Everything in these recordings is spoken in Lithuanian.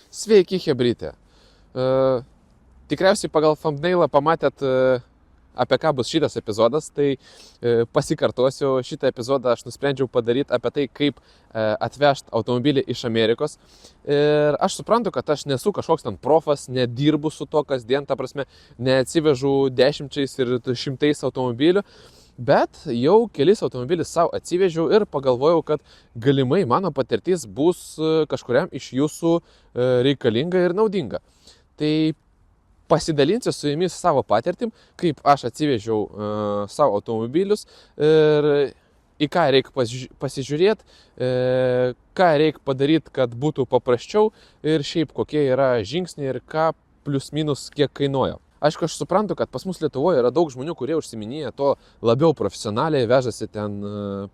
Sveiki, hebrytė. Tikriausiai pagal thumbnailą pamatėt, apie ką bus šitas epizodas, tai pasikartosiu, šitą epizodą aš nusprendžiau padaryti apie tai, kaip atvežti automobilį iš Amerikos. Ir aš suprantu, kad aš nesu kažkoks ten profas, nedirbu su to kasdien, ta prasme, neatsivežu dešimčiais ir šimtais automobilių. Bet jau kelis automobilius savo atsivežiau ir pagalvojau, kad galimai mano patirtis bus kažkuriam iš jūsų reikalinga ir naudinga. Tai pasidalinsiu su jumis savo patirtim, kaip aš atsivežiau savo automobilius ir į ką reikia pasižiūrėti, ką reikia padaryti, kad būtų paprasčiau ir šiaip kokie yra žingsniai ir ką plius minus kiek kainuoja. Aišku, aš suprantu, kad pas mus Lietuvoje yra daug žmonių, kurie užsiminėja to labiau profesionaliai, vežasi ten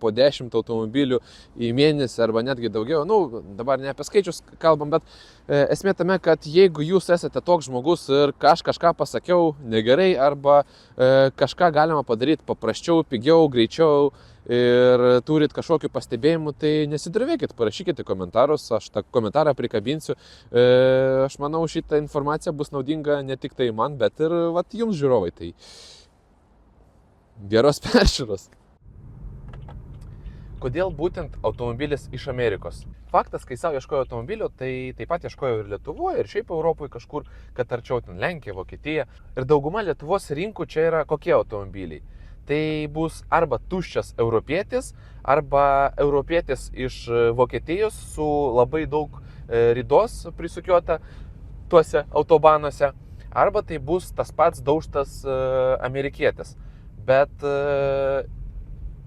po 10 automobilių į mėnesį arba netgi daugiau. Dabar ne apie skaičius kalbam, bet esmė tame, kad jeigu jūs esate toks žmogus ir kažką pasakiau negerai arba kažką galima padaryti paprasčiau, pigiau, greičiau ir turit kažkokių pastebėjimų, tai nesidrovėkit, parašykite komentarus, aš tą komentarą prikabinsiu. Aš manau, šitą informaciją bus naudinga ne tik tai man, bet ir jums žiūrovai. Tai geros peržiūros. Kodėl būtent automobilis iš Amerikos? Faktas, kai savo ieškojau automobilio, tai taip pat ieškojau ir Lietuvoje, ir šiaip Europoje kažkur, kad arčiau ten Lenkija, Vokietija. Ir dauguma Lietuvos rinkų čia yra kokie automobiliai. Tai bus arba tuščias europietis, arba europietis iš Vokietijos su labai daug ridos prisukiota tuose autobanuose, arba tai bus tas pats daužtas amerikietis. Bet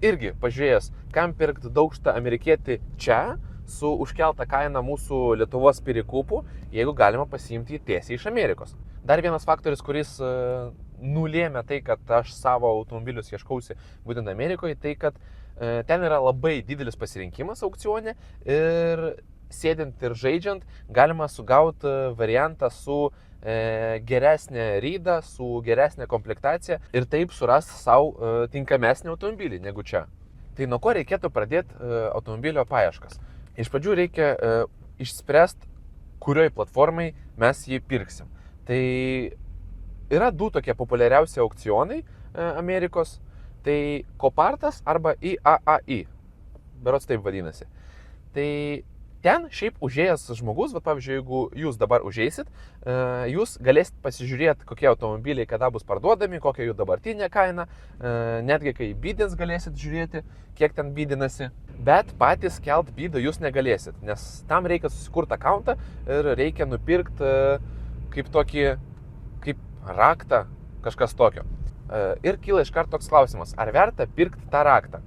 irgi pažiūrėjęs, kam pirkti daužtą amerikietį čia su užkelta kaina mūsų Lietuvos pirikūpų, jeigu galima pasiimti jį tiesiai iš Amerikos. Dar vienas faktorius, kuris nulėmė tai, kad aš savo automobilius ieškausi būtent Amerikoje, tai kad ten yra labai didelis pasirinkimas aukcione ir sėdint ir žaidžiant galima sugauti variantą su geresnė ryda, su geresnė komplektacija ir taip surasti savo tinkamesnį automobilį negu čia. Tai nuo ko reikėtų pradėti automobilio paieškas? Iš pradžių reikia išspręsti, kurioj platformai mes jį pirksim. Tai yra du tokie populiariausi aukcionai Amerikos, tai Copartas arba IAAI, berods taip vadinasi. Tai ten šiaip užėjęs žmogus, pavyzdžiui, jeigu jūs dabar užeisit, jūs galėsit pasižiūrėti, kokie automobiliai kada bus parduodami, kokia jų dabartinė kaina, netgi kai bidins galėsit žiūrėti, kiek ten bidinasi, bet patys kelt bidą jūs negalėsit, nes tam reikia susikurti akauntą ir reikia nupirkti kaip raktą, kažkas tokio. Ir kyla iš karto toks klausimas, ar verta pirkti tą raktą?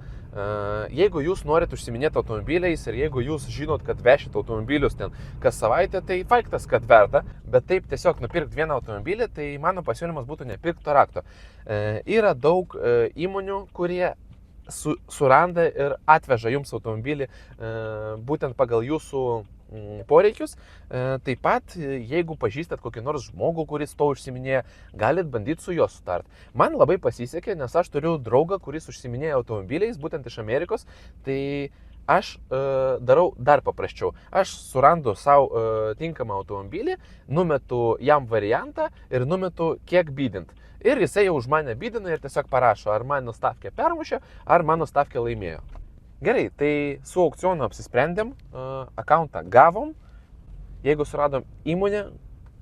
Jeigu jūs norit užsiminėti automobiliais ir jeigu jūs žinot, kad vešit automobilius ten kas savaitę, tai faktas, kad verta, bet taip tiesiog nupirkti vieną automobilį, tai mano pasiūlymas būtų nepirkti to rakto. Yra daug įmonių, kurie suranda ir atveža jums automobilį būtent pagal jūsų poreikius. Taip pat, jeigu pažįstat kokį nors žmogų, kuris to užsiminėja, galit bandyti su juo sutart. Man labai pasisekė, nes aš turiu draugą, kuris užsiminėja automobiliais, būtent iš Amerikos, tai aš darau dar paprasčiau. Aš surandu savo tinkamą automobilį, numetu jam variantą ir numetu kiek bidint. Ir jisai jau už mane bidina ir tiesiog parašo, ar mano stavkė permušė, ar mano stavkė laimėjo. Gerai, tai su aukcionu apsisprendėm, akauntą gavom, jeigu suradom įmonę,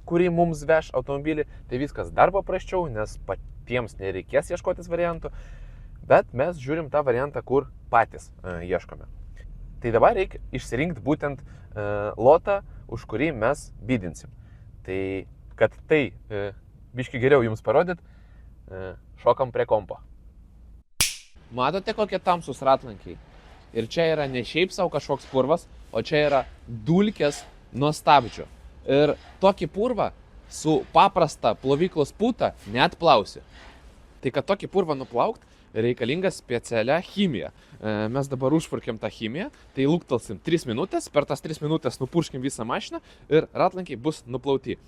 kuri mums veš automobilį, tai viskas dar paprasčiau, nes patiems nereikės ieškotis variantų, bet mes žiūrim tą variantą, kur patys ieškome. Tai dabar reikia išsirinkti būtent lotą, už kurį mes bidinsim. Tai, kad tai biški geriau jums parodyt, šokam prie kompo. Matote, kokie tamsus ratlankiai? Ir čia yra ne šiaip savo kažkoks purvas, o čia yra dulkės nuo stabdžių. Ir tokį purvą su paprasta plovyklos puta neatplausi. Tai kad tokį purvą nuplaukt, reikalinga specialia chemija. Mes dabar užpurkiam tą chemiją, tai luktelsim 3 minutės, per tas 3 minutės nupurškim visą mašiną ir ratlankiai bus nuplauti.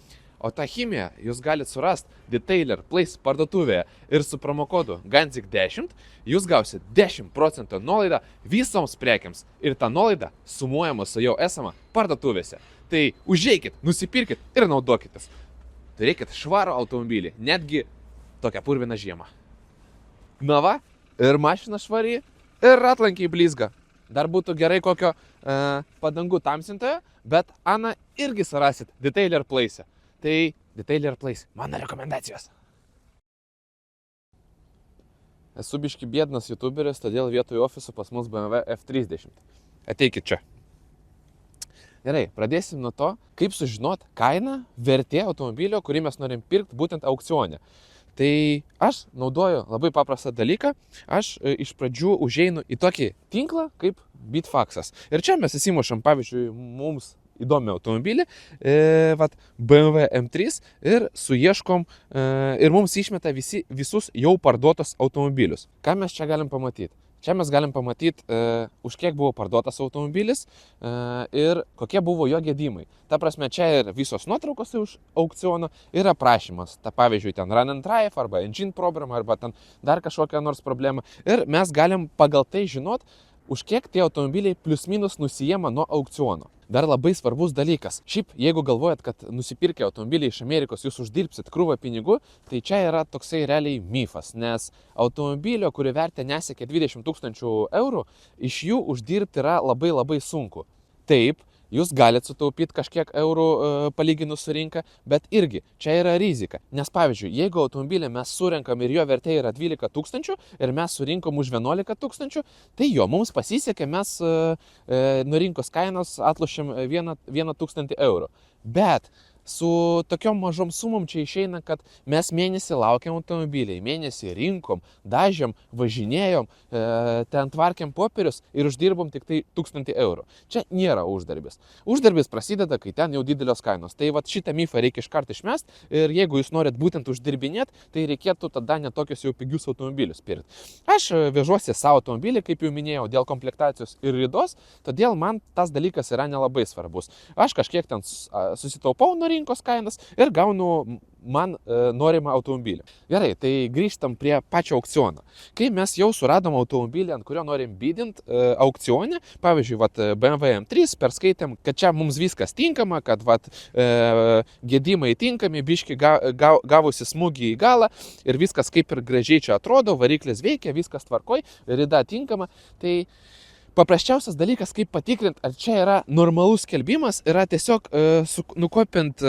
O tą chemiją jūs galite surasti Detailer Place parduotuvėje ir su promokodu GANZIK10 jūs gausite 10% nuolaidą visoms prekiams ir ta nuolaida sumuojama su jau esama parduotuvėse. Tai užeikit, nusipirkit ir naudokitės. Turėkit švarų automobilį, netgi tokią purviną žiemą. Na va, ir mašina švari, ir atlankiai blizga. Dar būtų gerai kokio padangų tamsintojo, bet Ana irgi surasit Detailer Place. Tai Detailer Place, mano rekomendacijos. Esu biški biednas youtuberis, todėl vietoj ofisų pas mus BMW F30. Ateikit čia. Gerai, pradėsim nuo to, kaip sužinot kainą, vertė automobilio, kurį mes norim pirkti būtent aukcione. Tai aš naudoju labai paprastą dalyką, aš iš pradžių užeinu į tokį tinklą kaip Bitfaxas. Ir čia mes įsimušam, pavyzdžiui, mums įdomi automobilį, BMW M3 ir suieškom ir mums išmeta visus jau parduotos automobilius. Ką mes čia galim pamatyti? Čia mes galim pamatyti, už kiek buvo parduotas automobilis ir kokie buvo jo gedimai. Ta prasme, čia ir visos nuotraukos už aukciono ir aprašymas. Ta pavyzdžiui, ten run and drive arba engine problem arba ten dar kažkokia nors problema. Ir mes galim pagal tai žinot, už kiek tie automobiliai plius minus nusijama nuo aukciono. Dar labai svarbus dalykas. Šiaip, jeigu galvojat, kad nusipirkę automobilį iš Amerikos jūs uždirbsit krūvą pinigų, tai čia yra toksai realiai myfas, nes automobilio, kurio vertė nesiekia 20 000 eurų, iš jų uždirbti yra labai sunku. Taip, jūs galite sutaupyti kažkiek eurų palyginus su rinka, bet irgi čia yra rizika. Nes pavyzdžiui, jeigu automobilį mes surenkam ir jo vertė yra 12 000 ir mes surinkom už 11 000, tai jo, mums pasisekė, mes nuo rinkos kainos atlošėm 1 000 eurų. Bet su tokiom mažom sumom čia išeina, kad mes mėnesį laukiam automobiliai, mėnesį rinkom, dažėm, važinėjom, ten tvarkiam popierius ir uždirbom tik tai 1000 eurų. Čia nėra uždarbis. Uždarbis prasideda, kai ten jau didelios kainos. Tai vat šitą mifą reikia iškart išmest ir jeigu jūs norit būtent uždirbinėti, tai reikėtų tada netokius jau pigius automobilius pirkti. Aš vežuosi savo automobilį, kaip jau minėjau, dėl komplektacijos ir ridos, todėl man tas dalykas yra nelabai svarbus. Aš kažkiek ten susitaupau nuo rinkos kainas ir gaunu man norimą automobilį. Gerai, tai grįžtam prie pačio aukciono. Kai mes jau suradom automobilį, ant kurio norim bidinti aukcione, pavyzdžiui, BMW M3, perskaitėm, kad čia mums viskas tinkama, kad gedimai tinkami, biški gavusi smūgį į galą ir viskas kaip ir gražiai čia atrodo, variklis veikia, viskas tvarkoj, rida tinkama, tai paprasčiausias dalykas, kaip patikrinti, ar čia yra normalus skelbimas, yra tiesiog nukopint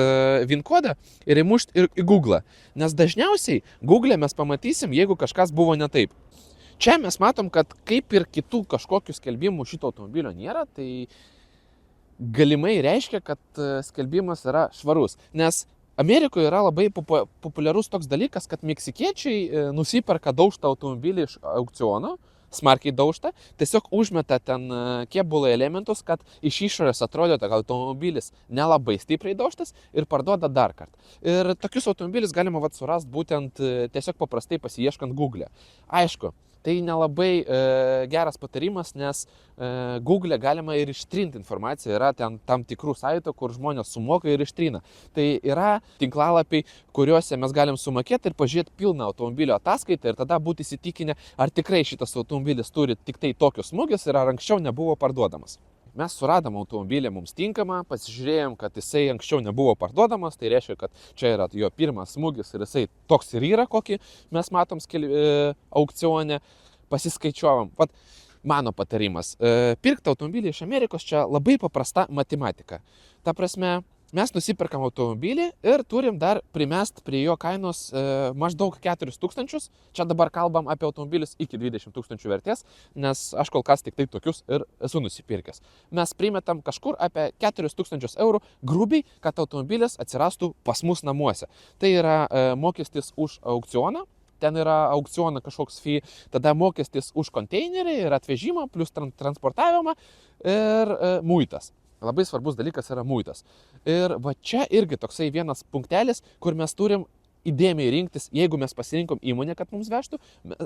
VIN kodą ir įmušti į Google. Nes dažniausiai Google mes pamatysim, jeigu kažkas buvo ne taip. Čia mes matom, kad kaip ir kitų kažkokių skelbimų šito automobilio nėra, tai galimai reiškia, kad skelbimas yra švarus. Nes Amerikoje yra labai populiarus toks dalykas, kad meksikiečiai nusiperka daužtą automobilį iš aukciono, smarkiai daužta, tiesiog užmeta ten kėbulą elementus, kad iš išorės atrodo, kad automobilis nelabai stipriai daužtas ir parduoda dar kartą. Ir tokius automobilius galima surasti būtent tiesiog paprastai pasiieškant Google. Aišku, tai nelabai geras patarimas, nes Google galima ir ištrinti informaciją, yra ten tam tikrų saitų, kur žmonės sumoka ir ištrina. Tai yra tinklalapiai, kuriuose mes galim sumokėti ir pažiūrėti pilną automobilio ataskaitą ir tada būti įsitikinę, ar tikrai šitas automobilis turi tik tai tokius smūgius ir ar anksčiau nebuvo parduodamas. Mes suradom automobilį mums tinkamą, pasižiūrėjom, kad jisai anksčiau nebuvo parduodamas, tai reiškia, kad čia yra jo pirmas smūgis ir jisai toks ir yra, kokį mes matom aukcione, pasiskaičiuovam. Vat mano patarimas, pirkti automobilį iš Amerikos čia labai paprasta matematika. Ta prasme, mes nusipirkam automobilį ir turim dar primest prie jo kainos maždaug 4000. Čia dabar kalbam apie automobilius iki 20 000 vertės, nes aš kol kas tik tai tokius ir esu nusipirkęs. Mes primetam kažkur apie 4000 eurų grubiai, kad automobilis atsirastų pas mus namuose. Tai yra mokestis už aukcioną. Ten yra aukciono kažkoks fee, tada mokestis už konteinerį ir atvežimą, plus transportavimą ir muitas. Labai svarbus dalykas yra muitas. Ir va čia irgi toksai vienas punktelis, kur mes turim įdėmiai rinktis, jeigu mes pasirinkom įmonę, kad mums vežtų,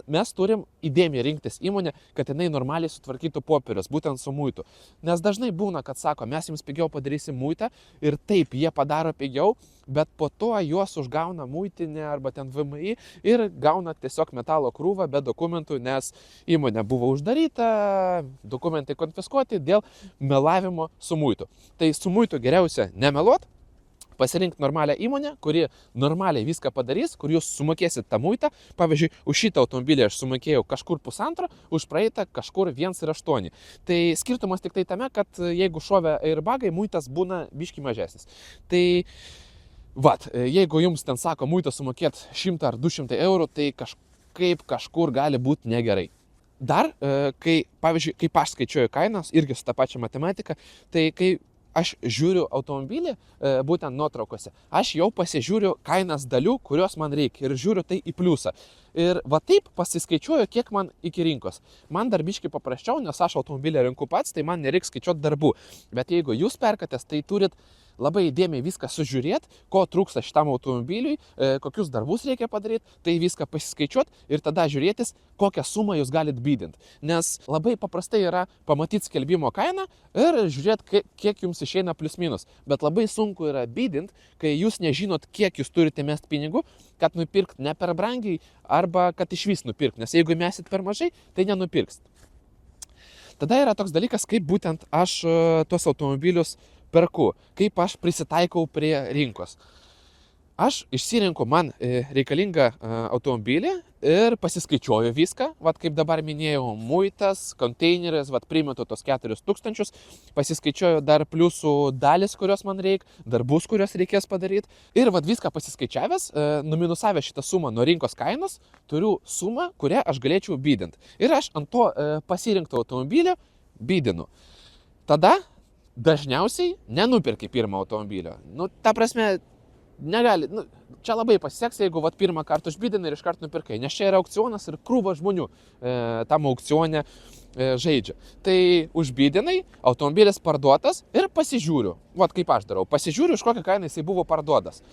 mes turim įdėmiai rinktis įmonę, kad jinai normaliai sutvarkytų popierius, būtent su muitu. Nes dažnai būna, kad sako, mes jums pigiau padarysim muitą ir taip, jie padaro pigiau, bet po to juos užgauna muitinė arba ten VMI ir gauna tiesiog metalo krūvą be dokumentų, nes įmonė buvo uždaryta, dokumentai konfiskuoti dėl melavimo su muitu. Tai su muitu geriausia nemeluot, pasirinkti normalią įmonę, kuri normaliai viską padarys, kur jūs sumokėsit tą muitą. Pavyzdžiui, už šitą automobilį aš sumokėjau kažkur 1,5, už praeitą kažkur 1,8. Tai skirtumas tik tai tame, kad jeigu šovė airbagai, muitas būna biški mažesnis. Tai vat, jeigu jums ten sako muitą sumokėt 100 ar 200 eurų, tai kažkur gali būti negerai. Dar, pavyzdžiui, kaip aš skaičiuoju kainas, irgi su tą pačią matematiką, tai kai aš žiūriu automobilį, būtent nuotraukose, aš jau pasižiūriu kainas dalių, kurios man reikia ir žiūriu tai į pliusą. Ir va taip pasiskaičiuoju, kiek man iki rinkos. Man dar biški paprasčiau, nes aš automobilį renku pats, tai man nereiks skaičiuoti darbų. Bet jeigu jūs perkatės, tai turit labai įdėmiai viską sužiūrėti, ko trūksta šitam automobiliui, kokius darbus reikia padaryti, tai viską pasiskaičiuoti ir tada žiūrėtis, kokią sumą jūs galit bidinti. Nes labai paprastai yra pamatyti skelbimo kainą ir žiūrėti, kiek jums išeina plius minus. Bet labai sunku yra bidinti, kai jūs nežinot, kiek jūs turite mest pinigų, kad nupirkt ne per brangiai arba kad iš vis nupirkt. Nes jeigu mesit per mažai, tai nenupirksit. Tada yra toks dalykas, kaip būtent aš tuos automobilius perku, kaip aš prisitaikau prie rinkos. Aš išsirinku man reikalingą automobilį ir pasiskaičiuoju viską, vat kaip dabar minėjau, muitas, konteineris, vat primetu tos 4000, pasiskaičiuoju dar pliusų dalis, kurios man reikia, darbus, kurios reikės padaryti ir vat viską pasiskaičiavęs, numinusavęs šitą sumą nuo rinkos kainos, turiu sumą, kurią aš galėčiau bidinti. Ir aš ant to pasirinkto automobilio bidinu. Tada dažniausiai nenupirki pirmą automobilio. Nu, ta prasme, negali, čia labai pasiseks, jeigu vat pirmą kartą užbidinai ir iš karto nupirkai, nes čia yra aukcionas ir krūva žmonių tam aukcione žaidžia. Tai užbidinai, automobilis parduotas ir pasižiūriu, vat kaip aš darau, pasižiūriu, iš kokią kainą jisai buvo parduotas.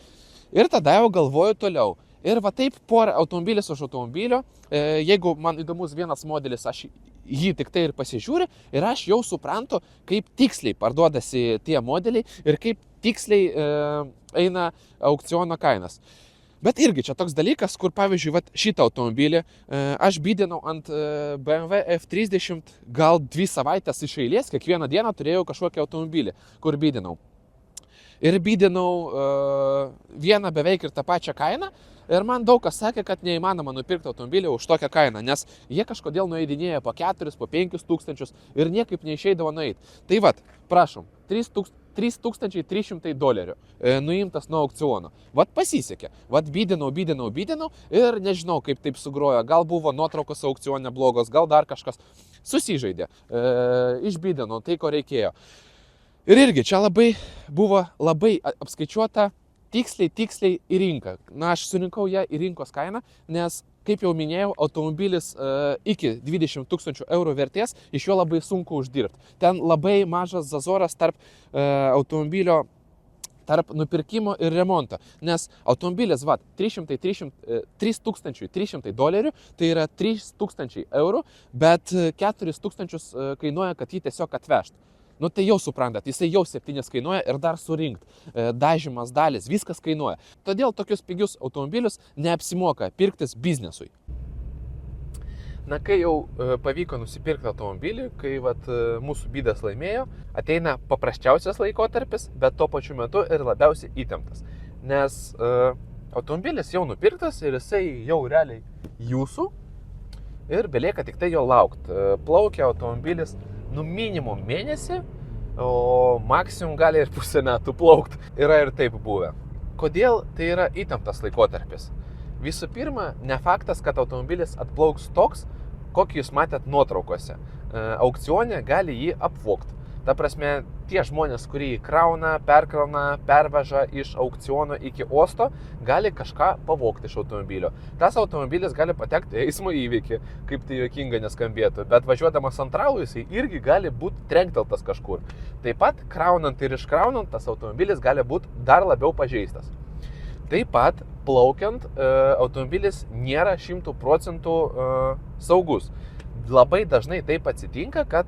Ir tada jau galvoju toliau. Ir va taip porą automobilis už automobilio, jeigu man įdomus vienas modelis, aš jį tik tai ir pasižiūriu ir aš jau suprantu, kaip tiksliai parduodasi tie modeliai ir kaip tiksliai eina aukciono kainas. Bet irgi čia toks dalykas, kur pavyzdžiui, vat, šitą automobilį aš bidinau ant BMW F30 gal 2 savaitės iš eilės, kiekvieną dieną turėjau kažkokį automobilį, kur bidinau. Ir bidinau vieną beveik ir tą pačią kainą. Ir man daug kas sakė, kad neįmanoma nupirkti automobilį už tokią kainą, nes jie kažkodėl nueidinėja po 4, po 5 tūkstančius ir niekaip neišeidavo nueiti. Tai vat, prašom, $3,300 nuimtas nuo aukciono. Vat pasisekė. Vat bidinau ir nežinau, kaip taip sugrojo. Gal buvo nuotraukos aukcione blogos, gal dar kažkas. Susižaidė. Išbidinau tai, ko reikėjo. Ir irgi čia buvo labai apskaičiuota tiksliai į rinką. Na, aš surinkau ją į rinkos kainą, nes, kaip jau minėjau, automobilis iki 20 000 eurų vertės, iš jo labai sunku uždirbti. Ten labai mažas zazoras tarp automobilio, tarp nupirkimo ir remonto. Nes automobilis, vat, $3,300, tai yra 3,000 eurų, bet 4,000 kainuoja, kad jį tiesiog atvežti. Nu tai jau suprantat, jisai jau 7 kainuoja ir dar surinkt, dažymas dalis, viskas kainuoja. Todėl tokius pigius automobilius neapsimoka pirktis biznesui. Na, kai jau pavyko nusipirkti automobilį, kai vat, mūsų bidas laimėjo, ateina paprasčiausias laikotarpis, bet tuo pačiu metu ir labiausiai įtemptas. Nes automobilis jau nupirktas ir jisai jau realiai jūsų ir belieka tik tai jo laukti. Plaukia automobilis minimum mėnesį, o maksimum gali ir pusę metų plaukti. Yra ir taip buvę. Kodėl tai yra įtemptas laikotarpis? Visų pirma, ne faktas, kad automobilis atplauks toks, kokį jūs matėt nuotraukose. Aukcione gali jį apvogti. Ta prasme, tie žmonės, kurie krauna, perkrauna, perveža iš aukciono iki uosto, gali kažką pavogti iš automobilio. Tas automobilis gali patekti eismo įvykį, kaip tai juokinga neskambėtų, bet važiuodamas ant ralų jisai irgi gali būti trenkteltas kažkur. Taip pat, kraunant ir iškraunant, tas automobilis gali būti dar labiau pažeistas. Taip pat plaukiant automobilis nėra 100% saugus. Labai dažnai taip atsitinka, kad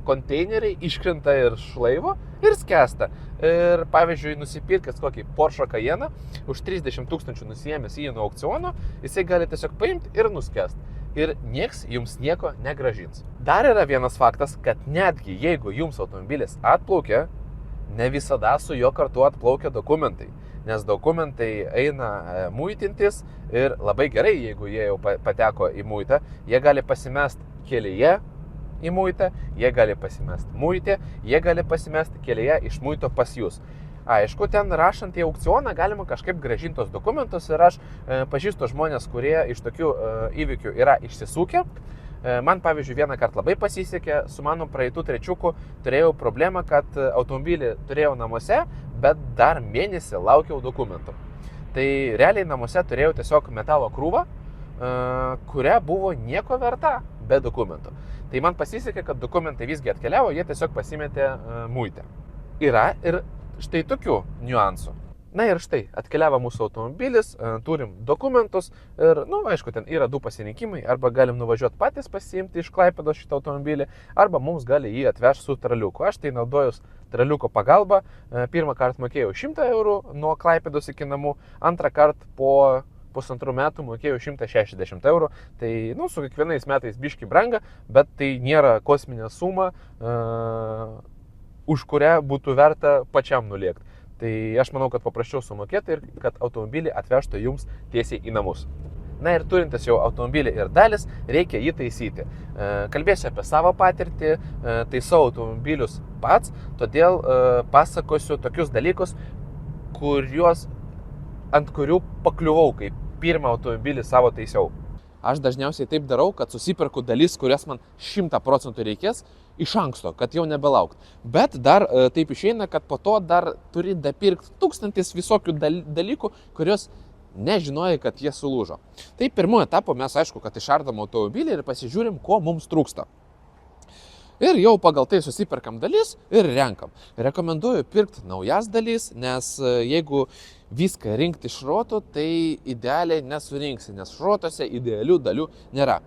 konteineriai iškrenta iš laivo ir skęsta. Ir pavyzdžiui, nusipirkęs kokį Porsche Cayenne, už 30 000 nusiėmęs jį nuo aukciono, jisai gali tiesiog paimti ir nuskęst. Ir nieks jums nieko negražins. Dar yra vienas faktas, kad netgi jeigu jums automobilis atplaukia, ne visada su jo kartu atplaukia dokumentai. Nes dokumentai eina muitintis ir labai gerai, jeigu jie jau pateko į muitą, jie gali pasimest kelyje į muitą, jie gali pasimest muitę, jie gali pasimest kelyje iš muito pas jūs. Aišku, ten rašant į aukcioną galima kažkaip grąžinti tos dokumentus ir aš pažįstu žmonės, kurie iš tokių įvykių yra išsisukę. Man, pavyzdžiui, vieną kartą labai pasisekė, su mano praeitų trečiuku turėjau problemą, kad automobilį turėjau namuose, bet dar mėnesį laukiau dokumentų. Tai realiai namuose turėjau tiesiog metalo krūvą, kuria buvo nieko verta be dokumentų. Tai man pasisekė, kad dokumentai visgi atkeliavo, jie tiesiog pasimetė muitę. Yra ir štai tokių niuansų. Na ir štai, atkeliavo mūsų automobilis, turim dokumentus ir, aišku, ten yra du pasirinkimai, arba galim nuvažiuoti patys pasiimti iš Klaipėdos šitą automobilį, arba mums gali jį atvežti su traliuku. Aš tai naudojus traliuko pagalba, pirmą kartą mokėjau 100 eurų nuo Klaipėdos iki namų, antrą kartą po 1,5 metų mokėjau 160 eurų, tai, su kiekvienais metais biški branga, bet tai nėra kosminė suma, už kurią būtų verta pačiam nuliekti. Tai aš manau, kad paprasčiau sumokėti ir kad automobilį atvežtų jums tiesiai į namus. Na ir turintis jau automobilį ir dalis, reikia jį taisyti. Kalbėsiu apie savo patirtį, taisau automobilius pats, todėl pasakosiu tokius dalykus, ant kurių pakliuvau, kai pirmą automobilį savo taisiau. Aš dažniausiai taip darau, kad susiperku dalis, kurias man 100% reikės iš anksto, kad jau nebelaukt. Bet dar taip išeina, kad po to dar turi dapirkti 1000 visokių dalykų, kurios nežinojai, kad jie sulūžo. Tai pirmuoju etapu mes, aišku, kad išardom automobilį ir pasižiūrim, ko mums trūksta. Ir jau pagal tai susiperkam dalis ir renkam. Rekomenduoju pirkti naujas dalis, nes jeigu viską rinkti iš šrotų, tai idealiai nesurinksi, nes šrotose idealių dalių nėra.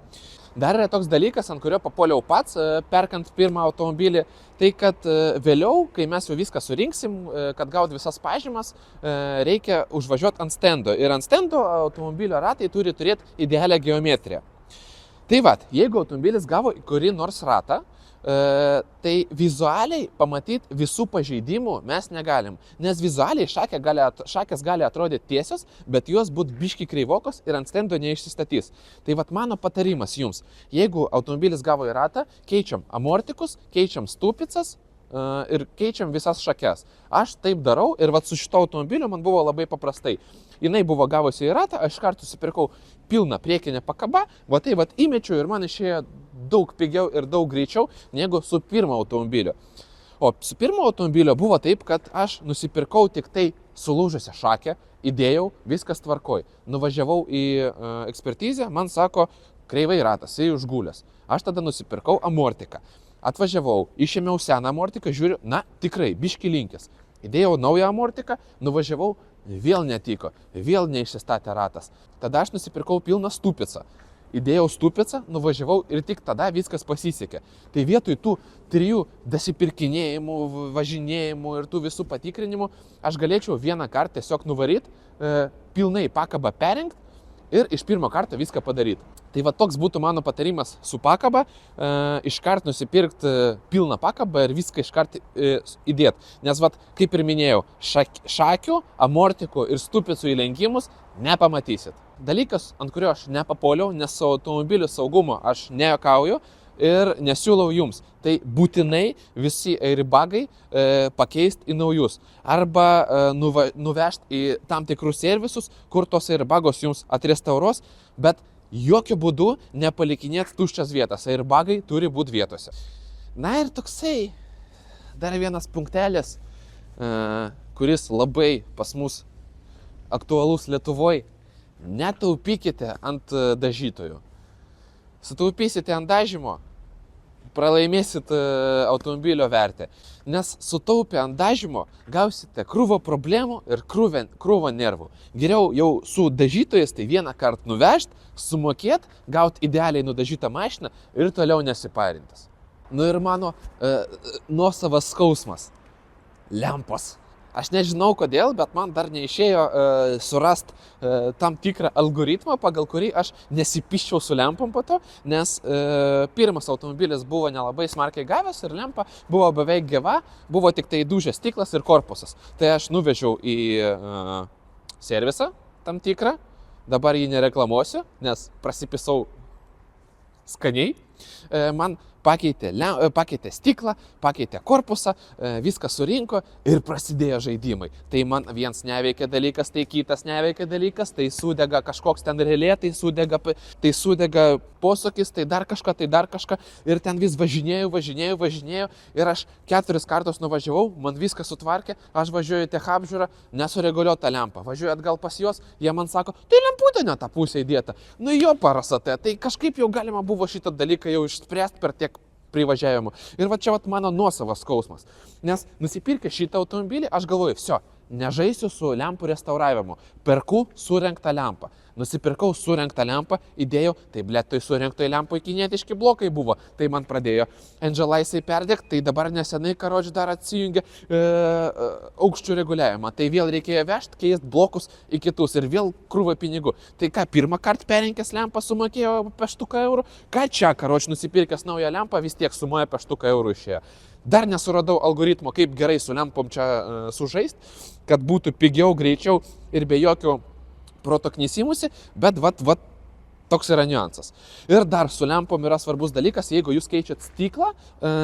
Dar yra toks dalykas, ant kurio papuoliau pats, perkant pirmą automobilį, tai kad vėliau, kai mes jau viską surinksim, kad gaut visas pažymas, reikia užvažiuoti ant stendo. Ir ant stendo automobilio ratai turi turėti idealią geometriją. Tai vat, jeigu automobilis gavo kurį nors ratą, tai vizualiai pamatyti visų pažeidimų mes negalim, nes vizualiai šakės gali atrodyti tiesios, bet jos būt biški kreivokos ir ant stendo neišsistatys. Tai vat mano patarimas jums, jeigu automobilis gavo į ratą, keičiam amortikus, keičiam stupicas ir keičiam visas šakes. Aš taip darau ir vat su šito automobiliu man buvo labai paprastai. Jinai buvo gavusi į ratą, aš kartu susipirkau pilną priekinę pakabą, va tai vat įmečiau ir man išėjo daug pigiau ir daug greičiau negu su pirmo automobilio. O su pirmo automobilio buvo taip, kad aš nusipirkau tik tai sulūžusią šakę, įdėjau, viskas tvarkoj. Nuvažiavau į ekspertizę, man sako, kreivai ratas, jis užgulęs. Aš tada nusipirkau amortiką. Atvažiavau, išėmiau seną amortiką, žiūriu, tikrai, biški linkęs. Įdėjau naują amortiką, nuvažiavau, vėl netiko, vėl neišsistatė ratas. Tada aš nusipirkau pilną stupicą. Įdėjau stupicą, nuvažiavau ir tik tada viskas pasisekė. Tai vietoj tų 3 dasipirkinėjimų, važinėjimų ir tų visų patikrinimų, aš galėčiau vieną kartą tiesiog nuvaryti, pilnai pakabą perrinkt ir iš pirmo karto viską padaryti. Tai va toks būtų mano patarimas su pakaba, iškart nusipirkti pilną pakabą ir viską iškart įdėti. Nes va, kaip ir minėjau, šakių, amortikų ir stupicų įlenkimus nepamatysit. Dalykas, ant kurio aš nepapuoliau, nes su automobilių saugumo aš nejuokauju ir nesiūlau jums. Tai būtinai visi airbagai pakeisti į naujus. Arba nuvežti į tam tikrus servisus, kur tos airbagos jums atrestauruos, bet jokių būdų nepalikinėt tuščias vietas. Airbagai turi būti vietose. Na ir toksai dar vienas punktelis, kuris labai pas mus aktualus Lietuvoje. Netaupykite ant dažytojų. Sutaupysite ant dažymo, pralaimėsit automobilio vertę. nes sutaupę ant dažymo gausite krūvą problemų ir krūvą nervų. Geriau jau su dažytojais tai vieną kartą nuvežti, sumokėti, gauti idealiai nudažytą mašiną ir toliau nesiparintis. Nu ir mano nuosavas skausmas. Lempos. Aš nežinau kodėl, bet man dar neišėjo surasti tam tikrą algoritmą, pagal kurį aš nesipiščiau su lempom po to, nes pirmas automobilis buvo nelabai smarkiai gavęs ir lempa buvo beveik gyva, buvo tik tai dūžęs stiklas ir korpusas. Tai aš nuvežiau į servisą tam tikrą, dabar jį nereklamuosiu, nes prasipisau skaniai. Man pakeitė stiklą, pakeitė korpusą, viską surinko ir prasidėjo žaidimai. Tai man vienas neveikia dalykas, tai kitas neveikia dalykas, tai sudega kažkoks ten relė, tai sudega posūkis, tai dar kažką. Ir ten vis važinėjau ir aš 4 kartus nuvažiavau, man viską sutvarkė, aš važiuoju į techapžiūrą, nesureguliuota lempa. Važiuoju atgal pas juos, jie man sako, tai lemputė ne tą pusę įdėta. Nu jo parasate, tai kažkaip jau galima buvo šitą dalyką jau išspręsti per tiek privažiavimo. Ir va čia mano nuosavas skausmas. Nes nusipirkę šitą automobilį, aš galvoju, viso, nežaisiu su lempų restauravimu. Perku surenktą lempą. Nusipirkau surenktą lempą, įdėjau, tai toj surenktoj lempoje kinietiški blokai buvo. Tai man pradėjo Angelaisai perdegti, tai dabar nesenai, karoči, dar atsijungė aukščių reguliavimą. Tai vėl reikėjo vežti, keisti blokus į kitus ir vėl krūvą pinigų. Tai ką, pirmą kartą perinkęs lempą sumokėjo apie 100 eurų? Ką čia, karoči, nusipirkęs naują lempą, vis tiek sumoja apie 100 eurų išėjo. Dar nesuradau algoritmo, kaip gerai su lempom čia sužaisti, kad būtų pigiau, greičiau ir be jokių proto knisimusi, bet toks yra niuansas. Ir dar su lempom yra svarbus dalykas, jeigu jūs keičiat stiklą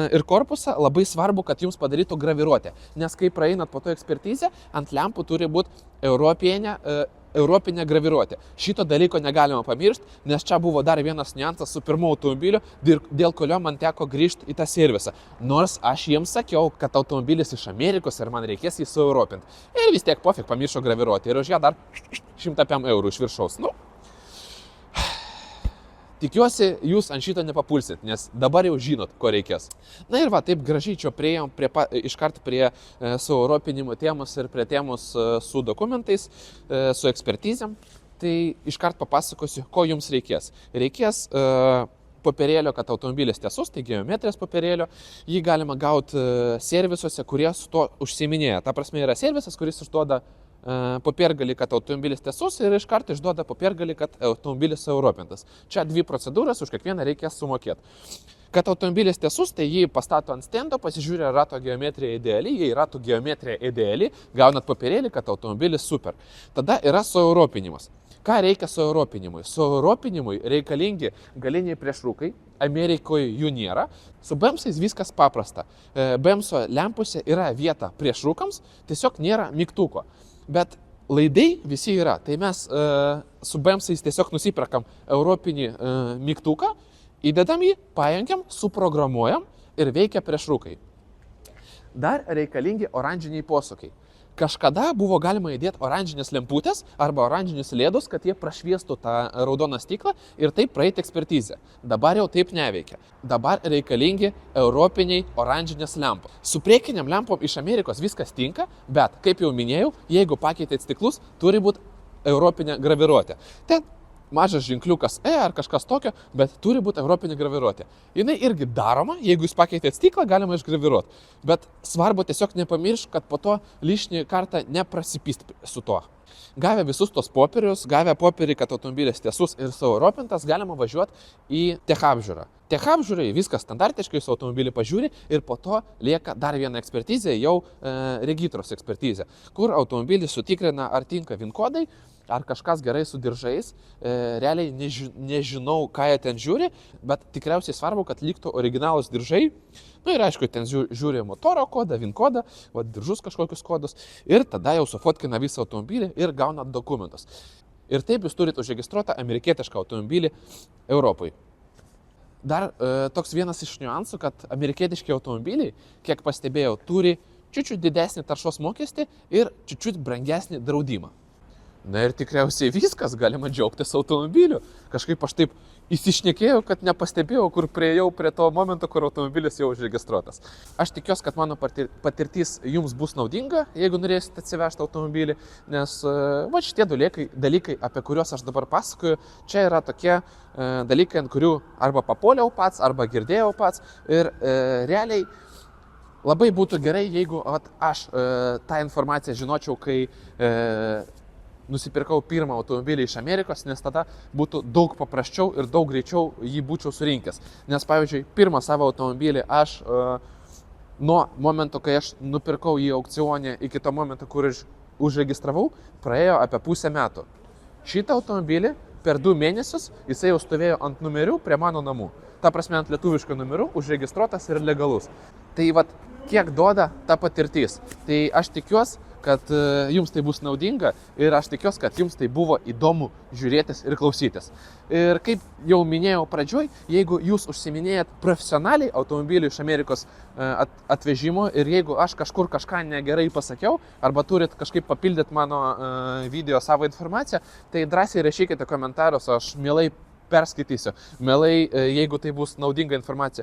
ir korpusą, labai svarbu, kad jums padarytų graviruotę. Nes kai praeinat po to ekspertizę, ant lempų turi būti europinė graviruotė. Šito dalyko negalima pamiršti, nes čia buvo dar vienas niuansas su pirmu automobiliu, dėl kurio man teko grįžti į tą servisą. Nors aš jiems sakiau, kad automobilis iš Amerikos ir man reikės jį sueuropinti. Ir vis tiek pofik pamiršo graviruoti ir už ją dar 105 eurų iš viršaus. Nu, tikiuosi, jūs ant šito nepapulsit, nes dabar jau žinot, ko reikės. Na ir va, taip gražiai čia priėjom iškart prie sueuropinimo temos ir prie temos su dokumentais, su ekspertizėm. Tai iškart papasakosiu, ko jums reikės. Reikės popierėlio, kad automobilis tiesus, tai geometrijos popierėlio. Jį galima gauti servisuose, kurie su to užsiiminėja. Ta prasme yra servisas, kuris išduoda popiergalį, kad automobilis tiesus ir iš karto išduoda popiergalį, kad automobilis sueuropintas. Čia 2 procedūras, už kiekvieną reikės sumokėti. Kad automobilis tiesus, tai jį pastato ant stendo, pasižiūrė rato geometrija ideali, jei rato geometrija ideali, gaunat popierėlį, kad automobilis super. Tada yra sueuropinimas. Ką reikia sueuropinimui? Sueuropinimui reikalingi galiniai priešrūkai, Amerikoje jų nėra. Su BEMSais viskas paprasta. BEMSo lempose yra vieta priešrūkams, tiesiog nėra mygtuko. Bet laidai visi yra. Tai mes su BEMSais tiesiog nusipirkam europinį mygtuką, įdedam jį, pajungiam, suprogramuojam ir veikia priešrūkai. Dar reikalingi oranžiniai posūkiai. Kažkada buvo galima įdėti oranžinės lemputės arba oranžinius lėdus, kad jie prašviestų tą raudoną stiklą ir taip praeiti ekspertizę. Dabar jau taip neveikia. Dabar reikalingi europiniai oranžinės lempos. Su priekiniam lempom iš Amerikos viskas tinka, bet, kaip jau minėjau, jeigu pakeitėt stiklus, turi būti europinė graviruotė. Ten mažas ženkliukas ar kažkas tokio, bet turi būti europinė graviruotė. Jinai irgi daroma, jeigu jūs pakeitėt stiklą, galima išgraviruoti. Bet svarbu tiesiog nepamiršti, kad po to lyšnį kartą neprasipist su tuo. Gavę visus tos popierius, gavę popierį, kad automobilis tiesus ir sueuropintas, galima važiuoti į techapžiūrą. Techapžiūrai viskas standartiškai, su automobilį pažiūri ir po to lieka dar viena ekspertizė, jau regitros ekspertizė, kur automobilis sutikrina, ar tinka VIN kodai, ar kažkas gerai su diržais. Realiai nežinau, ką jie ten žiūri, bet tikriausiai svarbu, kad liktų originalus diržai. Nu ir aišku, ten žiūri motoro kodą, VIN kodą, diržus kažkokius kodus ir tada jau sufotkina visą automobilį ir gauna dokumentus. Ir taip jūs turite užregistruotą amerikietišką automobilį Europoje. Dar toks vienas iš niuansų, kad amerikietiški automobiliai, kiek pastebėjau, turi čiučiut didesnį taršos mokestį ir čiučiut brangesnį draudimą. Na ir tikriausiai viskas, galima džiaugtis automobiliu. Kažkaip aš taip įsišnekėjau, kad nepastebėjau, kur priejau prie to momento, kur automobilis jau užregistruotas. Aš tikiuosi, kad mano patirtis jums bus naudinga, jeigu norėsite atsivežti automobilį, nes va šitie dalykai, apie kuriuos aš dabar pasakoju, čia yra tokie dalykai, ant kurių arba papuoliau pats, arba girdėjau pats. Ir realiai labai būtų gerai, jeigu aš tą informaciją žinočiau, kai nusipirkau pirmą automobilį iš Amerikos, nes tada būtų daug paprasčiau ir daug greičiau jį būčiau surinkęs. Nes, pavyzdžiui, pirmą savo automobilį aš nuo momento, kai aš nupirkau jį aukcione iki to momento, kur užregistravau, praėjo apie pusę metų. Šitą automobilį per 2 mėnesius jisai jau stovėjo ant numerių prie mano namų. Ta prasme, ant lietuviškų numerių, užregistruotas ir legalus. Tai vat, kiek duoda ta patirtis. Tai aš tikiuosi, kad jums tai bus naudinga ir aš tikiuosi, kad jums tai buvo įdomu žiūrėtis ir klausytis. Ir kaip jau minėjau pradžioj, jeigu jūs užsiminėjat profesionaliai automobilių iš Amerikos atvežimo ir jeigu aš kažkur kažką negerai pasakiau arba turit kažkaip papildyti mano video savo informaciją, tai drąsiai rašykite komentarus, aš mielai perskaitysiu. Mielai, jeigu tai bus naudinga informacija,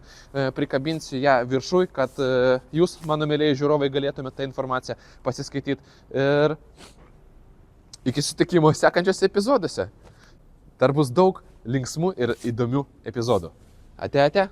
prikabinsiu ją viršui, kad jūs, mano mėlėjai žiūrovai, galėtumėte tą informaciją pasiskaityti. Ir iki sutikimo sekančiose epizoduose. Dar bus daug linksmų ir įdomių epizodų. Ate, ate.